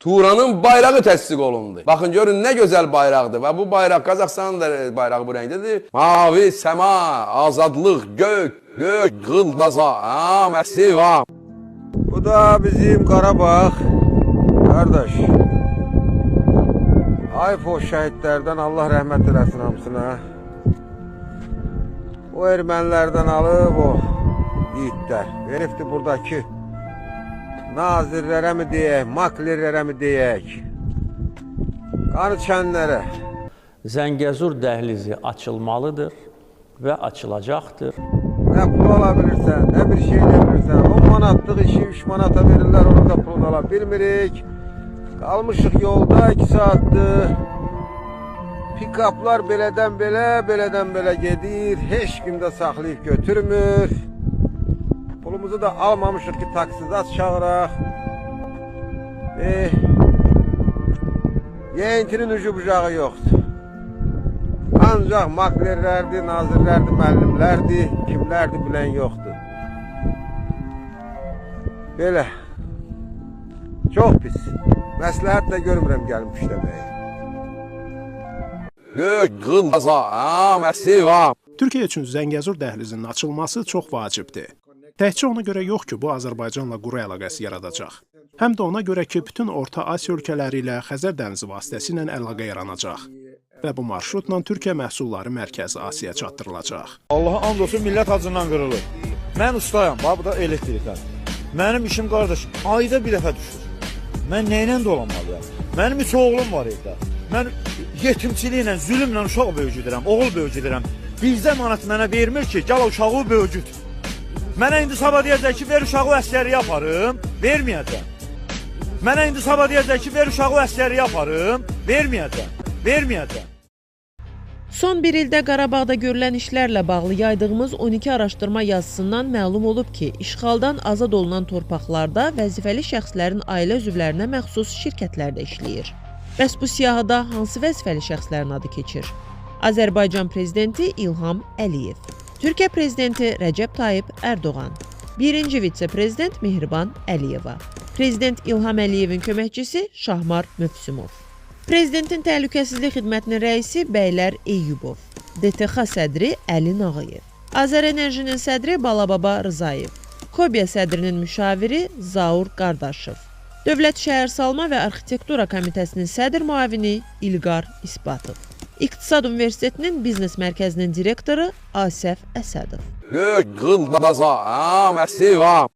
Turanın bayrağı təsdiq olundu. Baxın görün nə gözəl bayraqdır və bu bayraq Qazaxıstanın da bayrağı bu rəngdədir. Mavi səma, azadlıq, gök, qıldaza, məsiva. Bu da bizim Qarabağ. Kardeş. Ayfo şəhidlərdən Allah rəhmət eləsin hamısına. O ermənilərdən alıb o yiğitlər. Veribdi buradakı nazirlərə mi deyək, maklerlərə mi deyək, qanı çənlərə. Zəngəzur dəhlizi açılmalıdır və açılacaqdır. Nə pul ala bilirsən, nə bir şey də bilirsən. 10 manatlıq işi 3 manata verirlər, onu da pulunu ala bilmirik. Qalmışıq yolda 2 saatdır. Pikaplar belədən belə, belədən belə gedir. Heç kim də saxlayıb götürmür. Pulumuzu da almamışıq ki, taksidat çağıraq. Yeyintinin ucu bucağı yoxdur. Ancaq maklerlərdir, nazirlərdir, müəllimlərdir, kimlərdir bilən yoxdur. Belə. Çox pis. Məsləhət də görmürəm gəlmiş deməyi. Gök, qıldaza, məsiva. Türkiyə üçün Zəngəzur dəhlizinin açılması çox vacibdir. Təkcə ona görə yox ki, bu Azərbaycanla quru əlaqəsi yaradacaq. Həm də ona görə ki, bütün Orta Asiya ölkələri ilə Xəzər dənizi vasitəsilə əlaqə yaranacaq. Və bu marşrutla Türkiyə məhsulları Mərkəzi Asiyaya çatdırılacaq. Allaha and olsun, millət acından qırılır. Mən ustayam, bu da elektriklər. Mənim işim qardaş, ayda bir dəfə düşür. Mən nəylə dolanmalıyam? Mənim 3 oğlum var evdə. Mən yetimçiliklə, zülümlə uşaq böyücüdürəm, oğul böyücüdürəm. Bizdə manat mənə vermir ki, gəl uşağı böyücüd. Mənə indi sabah deyəcək ki, ver uşağı əsgəriyə aparım, verməyəcəm. Mənə indi sabah deyəcək ki, ver uşağı əsgəriyə aparım, verməyəcəm. Son bir ildə Qarabağda görülən işlərlə bağlı yaydığımız 12 araşdırma yazısından məlum olub ki, işğaldan azad olunan torpaqlarda vəzifəli şəxslərin ailə üzvlərinə məxsus şirkətlər də işləyir. Bəs bu siyahıda hansı vəzifəli şəxslərin adı keçir? Azərbaycan Prezidenti İlham Əliyev, Türkiyə Prezidenti Rəcəb Tayyip Ərdoğan, birinci vitse-prezident Mehriban Əliyeva, Prezident İlham Əliyevin köməkçisi Şahmar Mövsümov, Prezidentin Təhlükəsizlik Xidmətinin rəisi Bəylər Eyyubov, DTX sədri Əli Nağıyev, Azərenerjinin sədri Balababa Rızayev, Kobiya sədrinin müşaviri Zaur Qardaşov, Dövlət Şəhərsalma və Arxitektura Komitəsinin sədr müavini İlqar İsbatov, İqtisad Universitetinin Biznes Mərkəzinin direktoru Asəf Əsədov. Gök, qıldaza, məsiva.